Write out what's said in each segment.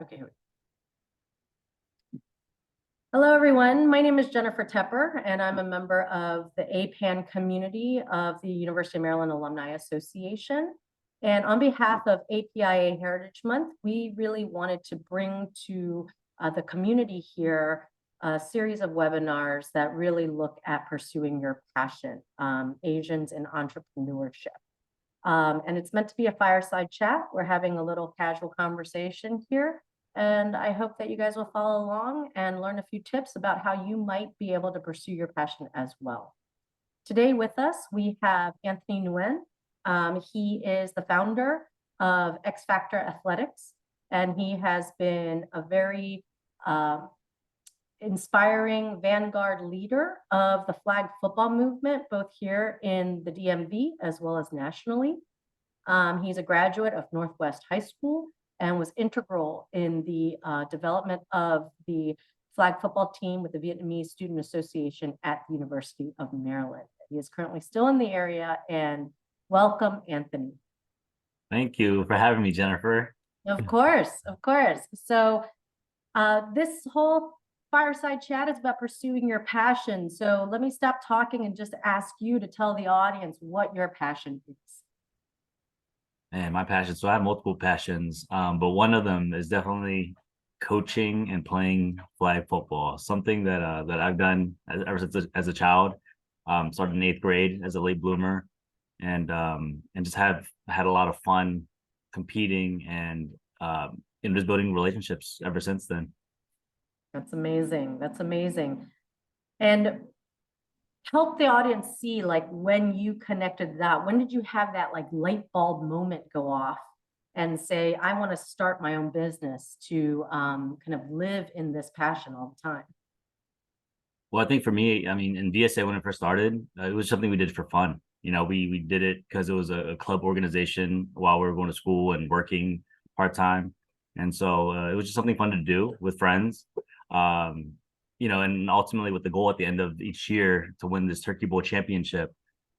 Okay. Hello, everyone. My name is Jennifer Tepper, and I'm a member of the APAAN community of the University of Maryland Alumni Association. And on behalf of APIA Heritage Month, we really wanted to bring to the community here a series of webinars that really look at pursuing your passion, Asians in entrepreneurship. And it's meant to be a fireside chat. We're having a little casual conversation here. And I hope that you guys will follow along and learn a few tips about how you might be able to pursue your passion as well. Today with us, we have Anthony Nguyen. He is the founder of X Factor Athletics, and he has been a very inspiring vanguard leader of the flag football movement, both here in the DMV as well as nationally. He's a graduate of Northwest High School and was integral in the development of the flag football team with the Vietnamese Student Association at the University of Maryland. He is currently still in the area, and welcome, Anthony. Thank you for having me, Jennifer. Of course, of course. So this whole fireside chat is about pursuing your passion. So let me stop talking and just ask you to tell the audience what your passion is. And my passion, so I have multiple passions, but one of them is definitely coaching and playing flag football, something that that I've done ever since as a child. Started in 8th grade as a late bloomer, and just have had a lot of fun competing and just building relationships ever since then. That's amazing. That's amazing. And help the audience see, like, when you connected that, when did you have that like light bulb moment go off and say, I want to start my own business to kind of live in this passion all the time? Well, I think for me, I mean, in VSA when it first started, it was something we did for fun. You know, we did it because it was a club organization while we were going to school and working part-time. And so it was just something fun to do with friends. You know, and ultimately with the goal at the end of each year to win this Turkey Bowl championship,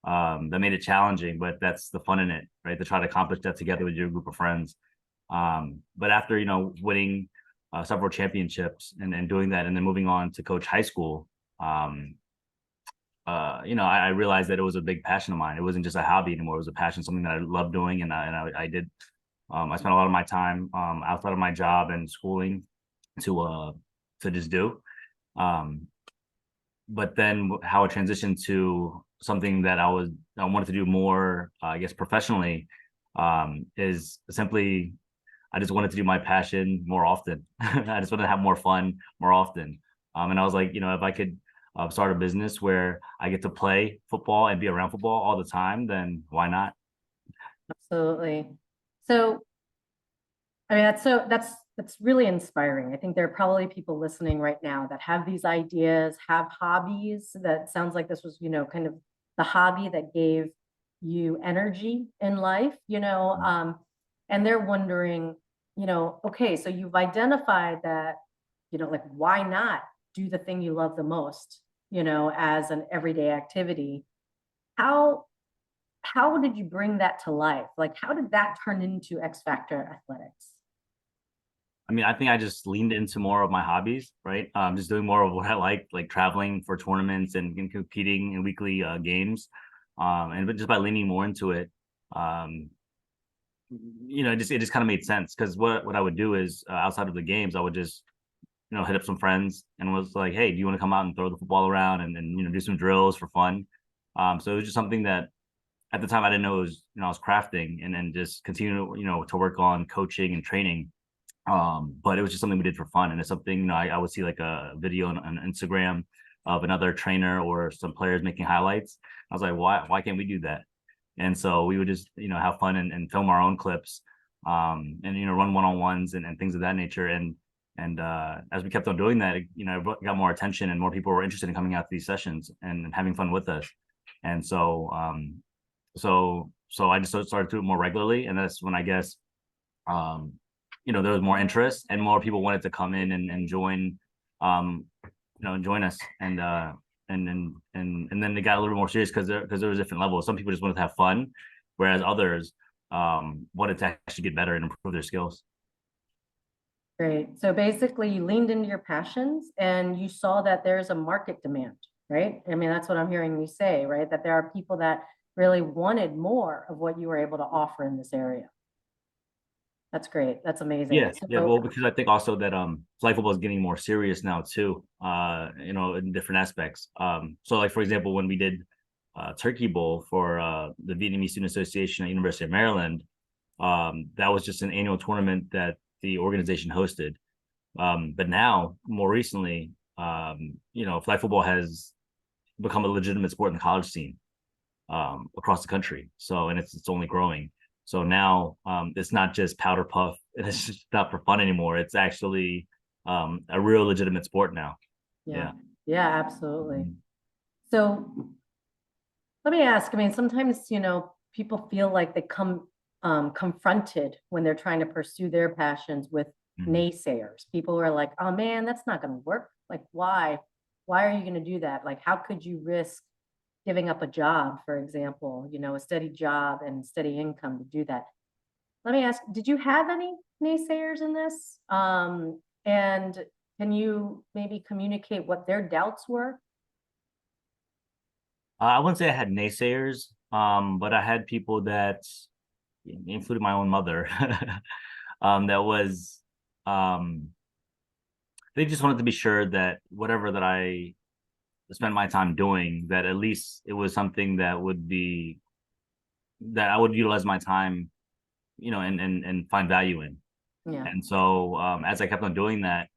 that made it challenging, but that's the fun in it, right? To try to accomplish that together with your group of friends. But after, you know, winning several championships and doing that, and then moving on to coach high school, you know, I realized that it was a big passion of mine. It wasn't just a hobby anymore. It was a passion, something that I loved doing. And I did, I spent a lot of my time outside of my job and schooling to just do. But then how it transitioned to something that I wanted to do more, I guess, professionally, is simply, I just wanted to do my passion more often. I just wanted to have more fun more often. And I was like, you know, if I could start a business where I get to play football and be around football all the time, then why not? Absolutely. So, I mean, that's really inspiring. I think there are probably people listening right now that have these ideas, have hobbies. That sounds like this was, you know, kind of the hobby that gave you energy in life, you know, and they're wondering, you know, okay, so you've identified that, you know, like, why not do the thing you love the most, you know, as an everyday activity? How did you bring that to life? Like, how did that turn into X Factor Athletics? I mean, I think I just leaned into more of my hobbies, right? Just doing more of what I like traveling for tournaments and competing in weekly games. And just by leaning more into it, you know, it just kind of made sense, because what I would do is outside of the games, I would just, you know, hit up some friends and was like, hey, do you want to come out and throw the football around and you know, do some drills for fun? So it was just something that at the time I didn't know it was, you know, I was crafting, and then just continue, you know, to work on coaching and training. But it was just something we did for fun. And it's something, you know, I would see like a video on Instagram of another trainer or some players making highlights. I was like, why can't we do that? And so we would just, you know, have fun and film our own clips, and, you know, run one-on-ones and things of that nature. And as we kept on doing that, you know, it got more attention and more people were interested in coming out to these sessions and having fun with us. And so so I just started to do it more regularly. And that's when I guess, you know, there was more interest and more people wanted to come in and join, you know, and join us. And then they got a little more serious because there was different levels. Some people just wanted to have fun, whereas others wanted to actually get better and improve their skills. Great. So basically you leaned into your passions and you saw that there's a market demand, right? I mean, that's what I'm hearing you say, right? That there are people that really wanted more of what you were able to offer in this area. That's great. That's amazing. Yeah, well, because I think also that flag football is getting more serious now too, in different aspects. So like for example, when we did Turkey Bowl for the Vietnamese Student Association at University of Maryland, that was just an annual tournament that the organization hosted. But now, more recently, flag football has become a legitimate sport in the college scene across the country. So, and it's only growing. So now it's not just powder puff and it's just not for fun anymore. It's actually a real legitimate sport now. Yeah. Yeah. Yeah, absolutely. So let me ask, I mean, sometimes, people feel like they come confronted when they're trying to pursue their passions with naysayers. People are like, oh man, that's not going to work. Like, why? Why are you going to do that? Like, how could you risk giving up a job, for example, a steady job and steady income to do that? Let me ask, did you have any naysayers in this? And can you maybe communicate what their doubts were? I wouldn't say I had naysayers, but I had people that, including my own mother, that was, they just wanted to be sure that whatever that I spend my time doing, that at least it was something that I would utilize my time, and find value in. Yeah. And so as I kept on doing that,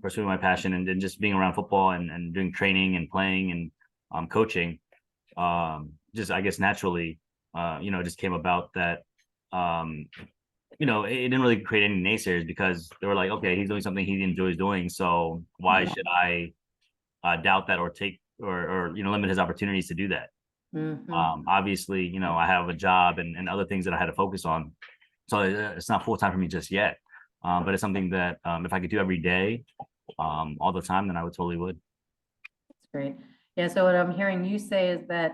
pursuing my passion and just being around football and doing training and playing and coaching, just I guess naturally, it just came about that, it didn't really create any naysayers because they were like, okay, he's doing something he enjoys doing. So why should I doubt that or take or limit his opportunities to do that? Obviously, I have a job and other things that I had to focus on. So it's not full time for me just yet. But it's something that if I could do every day, all the time, then I would totally would. That's great. Yeah. So what I'm hearing you say is that,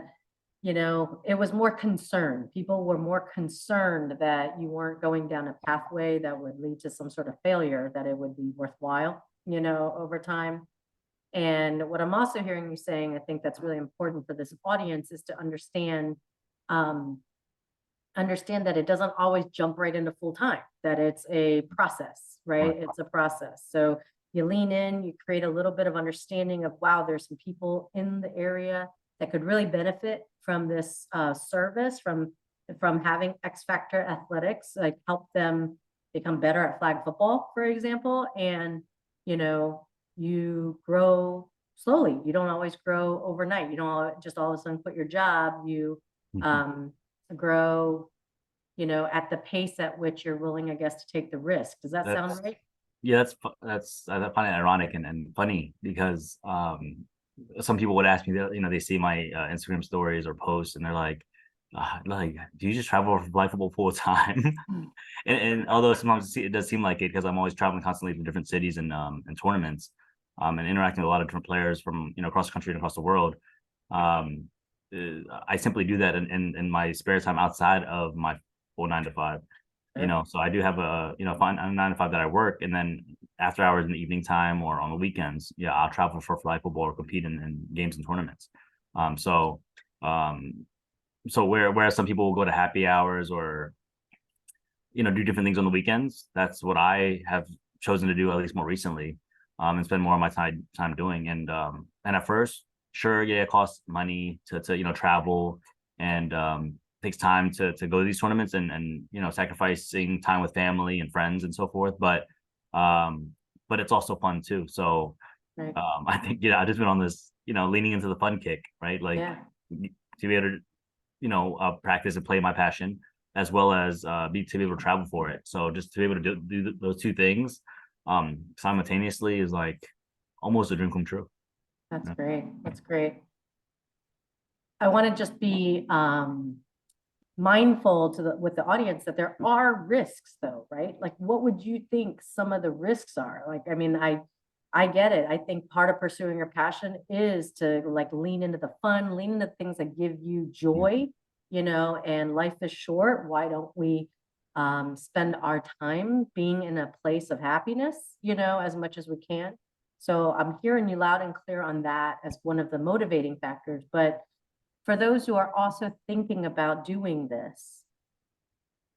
it was more concern. People were more concerned that you weren't going down a pathway that would lead to some sort of failure, that it would be worthwhile, over time. And what I'm also hearing you saying, I think that's really important for this audience, is to um, understand that it doesn't always jump right into full time, that it's a process, right? Right. It's a process. So you lean in, you create a little bit of understanding of, wow, there's some people in the area that could really benefit from this service, from having X Factor athletics, like help them become better at flag football, for example. And, you grow slowly. You don't always grow overnight. You don't just all of a sudden quit your job. You grow, at the pace at which you're willing, I guess, to take the risk. Does that sound right? Yeah, I find it ironic and funny because some people would ask me that, they see my Instagram stories or posts and they're like, do you just travel for flag football full time? and although sometimes it does seem like it because I'm always traveling constantly to different cities and tournaments, and interacting with a lot of different players from across the country and across the world. I simply do that in my spare time outside of my full 9 to 5. So I do have a 9 to 5 that I work, and then after hours in the evening time or on the weekends, yeah, I'll travel for flag football or compete in games and tournaments. So whereas some people will go to happy hours or do different things on the weekends, that's what I have chosen to do, at least more recently, and spend more of my time doing. And at first, sure, yeah, it costs money to travel and takes time to go to these tournaments and sacrificing time with family and friends and so forth. But it's also fun too. So Right. I think I've just been on this leaning into the fun kick, right? Like to be able to practice and play my passion as well as to be able to travel for it. So just to be able to do those two things simultaneously is like almost a dream come true. That's great. That's great. I want to just be mindful with the audience that there are risks though, right? Like what would you think some of the risks are? Like, I mean, I get it. I think part of pursuing your passion is to like lean into the fun, lean into things that give you joy, and life is short. Why don't we spend our time being in a place of happiness, you know, as much as we can. So I'm hearing you loud and clear on that as one of the motivating factors. But for those who are also thinking about doing this,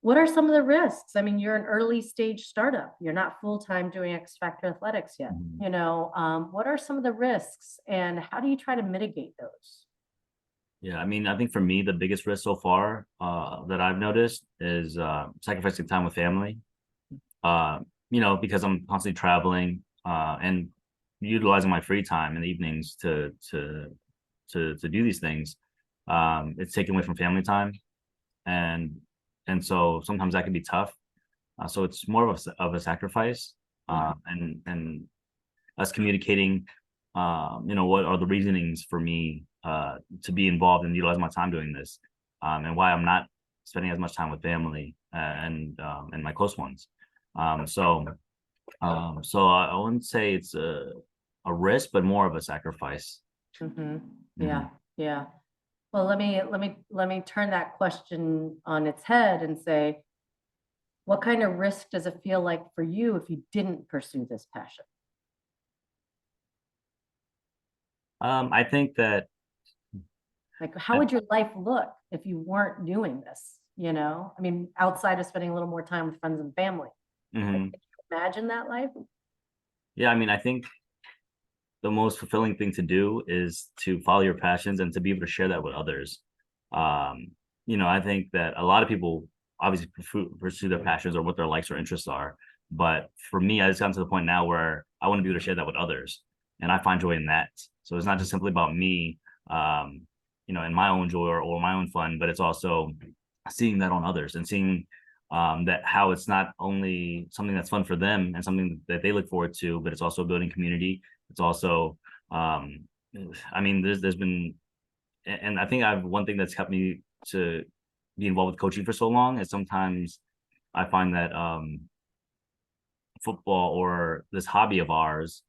what are some of the risks? I mean, you're an early stage startup. You're not full-time doing X Factor Athletics yet. Mhm. You know, what are some of the risks and how do you try to mitigate those? Yeah, I mean, I think for me, the biggest risk so far that I've noticed is sacrificing time with family. You know, because I'm constantly traveling and utilizing my free time in the evenings to do these things. It's taken away from family time, and so sometimes that can be tough. So it's more of a sacrifice, and us communicating, you know, what are the reasonings for me to be involved and utilize my time doing this, and why I'm not spending as much time with family and my close ones. So I wouldn't say it's a risk, but more of a sacrifice. Yeah, yeah. Well, let me turn that question on its head and say, what kind of risk does it feel like for you if you didn't pursue this passion? I think that Like, how would your life look if you weren't doing this? You know, I mean, outside of spending a little more time with friends and family. Like, mhm. can you imagine that life? Yeah, I mean, I think the most fulfilling thing to do is to follow your passions and to be able to share that with others. Um, you know, I think that a lot of people obviously pursue their passions or what their likes or interests are. But for me, I just gotten to the point now where I want to be able to share that with others. And I find joy in that. So it's not just simply about me, um, you know, in my own joy or my own fun, but it's also seeing that on others and seeing that how it's not only something that's fun for them and something that they look forward to, but it's also building community. It's also, um, I mean, there's been, and I think I've one thing that's helped me to be involved with coaching for so long is sometimes I find that football or this hobby of ours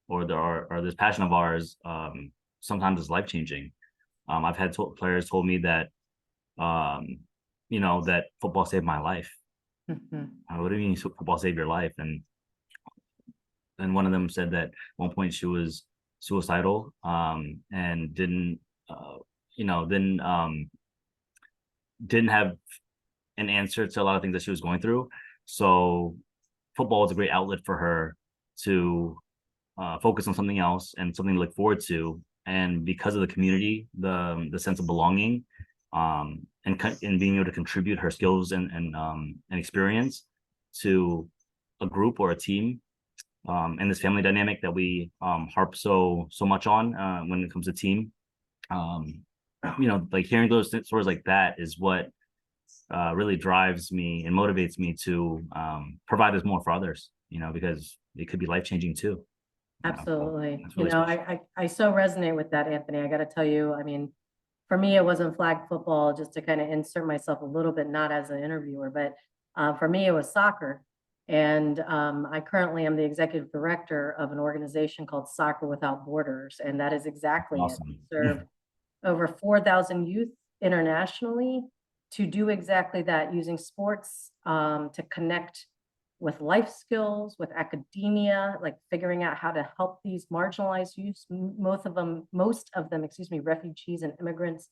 or this passion of ours sometimes is life changing. I've had players told me that um, you know, that football saved my life. What do you mean football saved your life? And one of them said that at one point she was suicidal and didn't you know didn't have an answer to a lot of things that she was going through. So football was a great outlet for her to focus on something else and something to look forward to. And because of the community, the sense of belonging, and being able to contribute her skills and experience to a group or a team, and this family dynamic that we harp so much on when it comes to team. Um, you know, like hearing those stories like that is what really drives me and motivates me to provide this more for others. You know, because it could be life changing too. Absolutely. That's You really know, special. I so resonate with that, Anthony. I got to tell you, I mean, for me, it wasn't flag football, just to kind of insert myself a little bit, not as an interviewer, but for me, it was soccer. And I currently am the executive director of an organization called Soccer Without Borders. And that is exactly it. We Awesome. serve over 4,000 youth internationally to do exactly that, using sports to connect with life skills, with academia, like figuring out how to help these marginalized youth, most of them, excuse me, refugees and immigrants,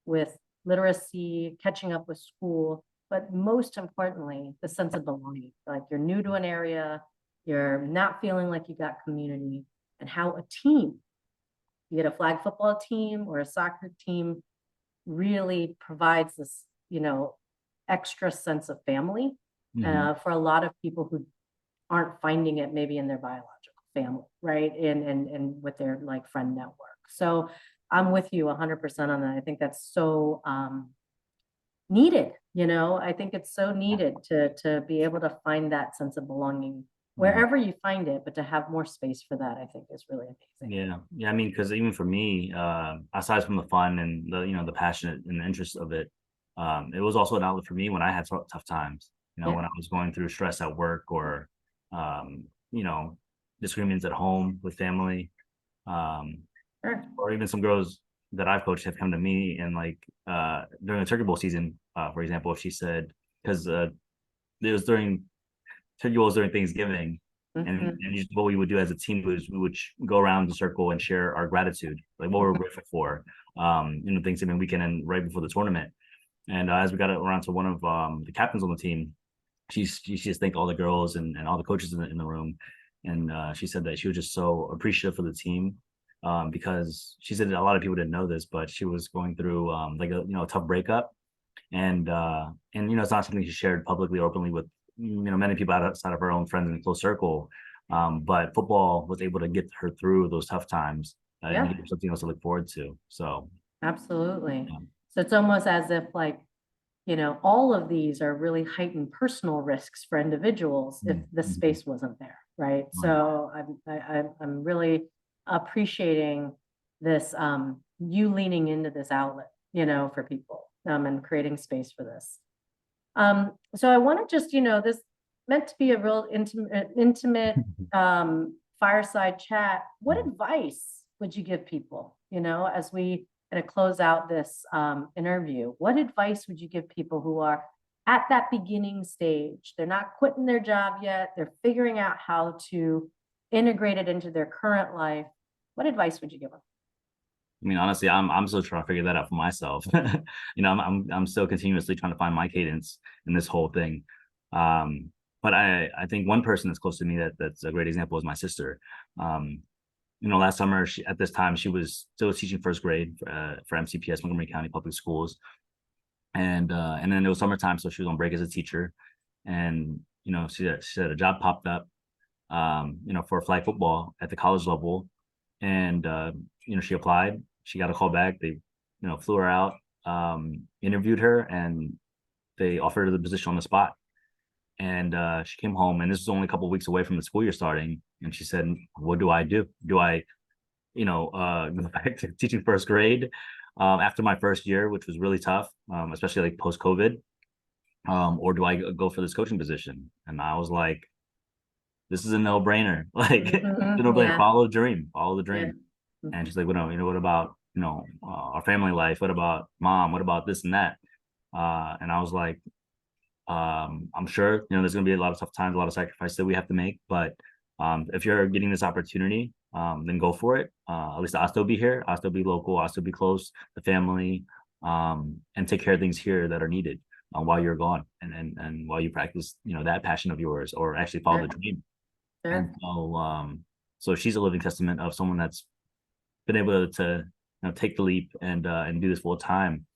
with literacy, catching up with school, but most importantly, the sense of belonging. Like, you're new to an area, you're not feeling like you got community, and how a team, you get a flag football team or a soccer team, really provides this, you know, extra sense of family Mhm. for a lot of people who aren't finding it maybe in their biological family, right? And with their like friend network. So I'm with you 100% on that. I think that's so needed, you know. I think it's so needed to be able to find that sense of belonging Mhm. wherever you find it, but to have more space for that, I think is really amazing. Yeah. I mean, because even for me, aside from the fun and the, you know, the passion and the interest of it, it was also an outlet for me when I had tough times. You know, Yeah, when I was going through stress at work or, um, you know, disagreements at home with family, um, sure. or even some girls that I've coached have come to me and like during the Turkey Bowl season, for example, she said because it was during Thanksgiving. Mhm. And what we would do as a team was we would go around the circle and share our gratitude, like what we're grateful for, Thanksgiving weekend and right before the tournament. And as we got around to one of the captains on the team, she just thanked all the girls and all the coaches in the room. And she said that she was just so appreciative for the team, because she said that a lot of people didn't know this, but she was going through like a tough breakup. And it's not something she shared publicly or openly with many people outside of her own friends and close circle. But football was able to get her through those tough times, and Yeah, give her something else to look forward to. So absolutely. yeah. So it's almost as if like, all of these are really heightened personal risks for individuals if the Mhm. space wasn't there, right? Right. So I'm really appreciating this, you leaning into this outlet, for people, and creating space for this. So I want to just, this meant to be a real intimate fireside chat. What advice would you give people, as we kind of close out this interview? What advice would you give people who are at that beginning stage? They're not quitting their job yet. They're figuring out how to integrate it into their current life. What advice would you give them? I mean, honestly, I'm still trying to figure that out for myself. I'm still continuously trying to find my cadence in this whole thing. But I think one person that's close to me that's a great example is my sister. Last summer, at this time she was still teaching first grade for MCPS, Montgomery County Public Schools, and then it was summertime, so she was on break as a teacher, and she had a job popped up, for flag football at the college level, and she applied. She got a call back. They flew her out, interviewed her, and they offered her the position on the spot. And she came home, and this was only a couple of weeks away from the school year starting, and she said, what do I do? Do I go back to teaching first grade after my first year, which was really tough, especially like post COVID, or do I go for this coaching position? And I was like, this is a no-brainer. Like, it's a no-brainer. Yeah, Follow the dream. Follow the yeah. dream. And she's like, well, no, what about our family life? What about mom? What about this and that? And I was like, I'm sure there's going to be a lot of tough times, a lot of sacrifices that we have to make. But if you're getting this opportunity, then go for it. At least I'll still be here. I'll still be local. I'll still be close to family, and take care of things here that are needed while you're gone, and while you practice that passion of yours, or actually follow the Sure, dream. And sure. so she's a living testament of someone that's been able to take the leap and do this full time.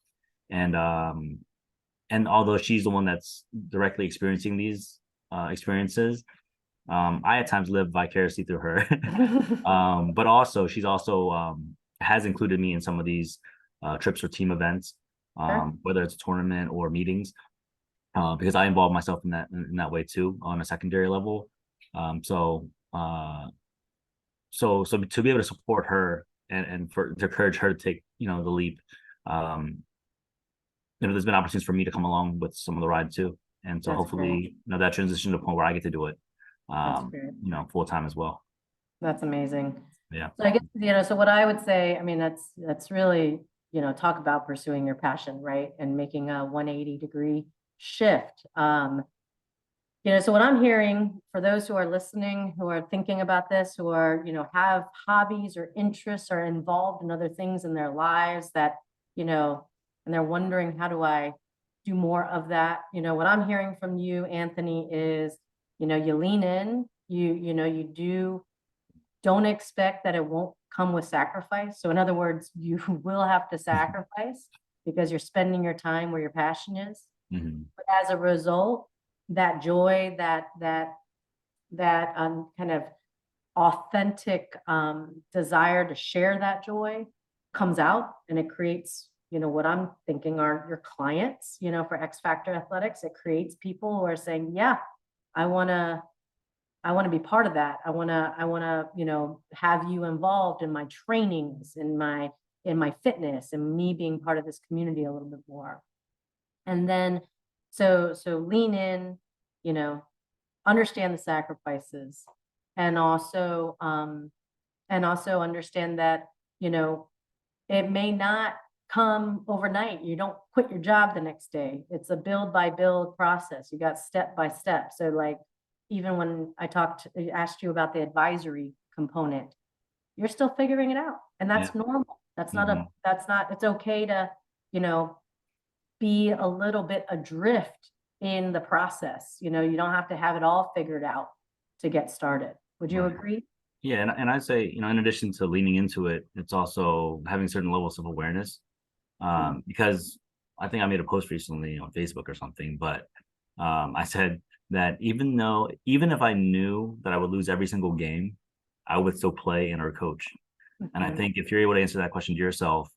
And although she's the one that's directly experiencing these experiences, I at times live vicariously through her. But also she's also has included me in some of these trips or team events, Sure. whether it's a tournament or meetings, because I involve myself in that way too on a secondary level. So to be able to support her and to encourage her to take the leap, um, there's been opportunities for me to come along with some of the ride too, and so That's great. hopefully that transition to a point where I get to do it, That's great. full time as well. That's amazing. Yeah. So I guess, so what I would say, I mean, that's really, talk about pursuing your passion, right? And making a 180-degree shift. So what I'm hearing for those who are listening, who are thinking about this, who are, have hobbies or interests or involved in other things in their lives that, and they're wondering, how do I do more of that? What I'm hearing from you, Anthony, is, you lean in, don't expect that it won't come with sacrifice. So in other words, you will have to sacrifice because you're spending your time where your passion is. Mm-hmm. But as a result, that joy, that kind of authentic desire to share that joy comes out, and it creates, what I'm thinking are your clients, for X Factor Athletics. It creates people who are saying, yeah, I want to be part of that. I want to, have you involved in my trainings, in my fitness, and me being part of this community a little bit more. And then, so lean in, understand the sacrifices, and also understand that, it may not come overnight. You don't quit your job the next day. It's a build by build process. You got step by step. So like, even when I asked you about the advisory component, you're still figuring it out. And that's normal. That's not it's okay to, you know, be a little bit adrift in the process. You know, you don't have to have it all figured out to get started. Would you agree? Yeah, and I'd say, you know, in addition to leaning into it, it's also having certain levels of awareness. Because I think I made a post recently on Facebook or something, but I said that even if I knew that I would lose every single game, I would still play and or coach. And I think if you're able to answer that question to yourself,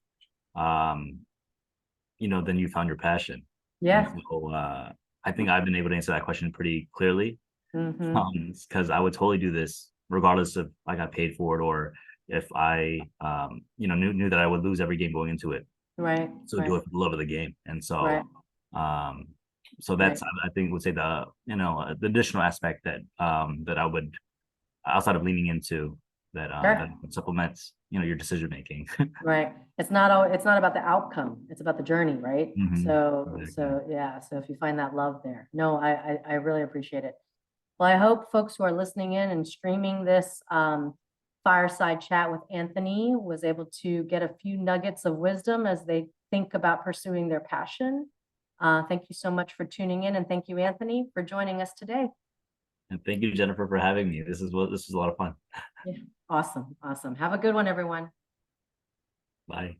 you know, then you found your passion. Yeah. And so, I think I've been able to answer that question pretty clearly. Because I would totally do this regardless if I got paid for it or if I, you know, knew that I would lose every game going into it. Right. So do it for the love of the game. And so, so that's, I think would say the, you know, the additional aspect that, that I would, outside of leaning into that, that supplements, you know, your decision making. Right. It's not about the outcome. It's about the journey, right? So yeah. So if you find that love there, no, I really appreciate it. Well, I hope folks who are listening in and streaming this fireside chat with Anthony was able to get a few nuggets of wisdom as they think about pursuing their passion. Thank you so much for tuning in, and thank you, Anthony, for joining us today. And thank you, Jennifer, for having me. This was a lot of fun. Yeah. Awesome. Awesome. Have a good one, everyone. Bye.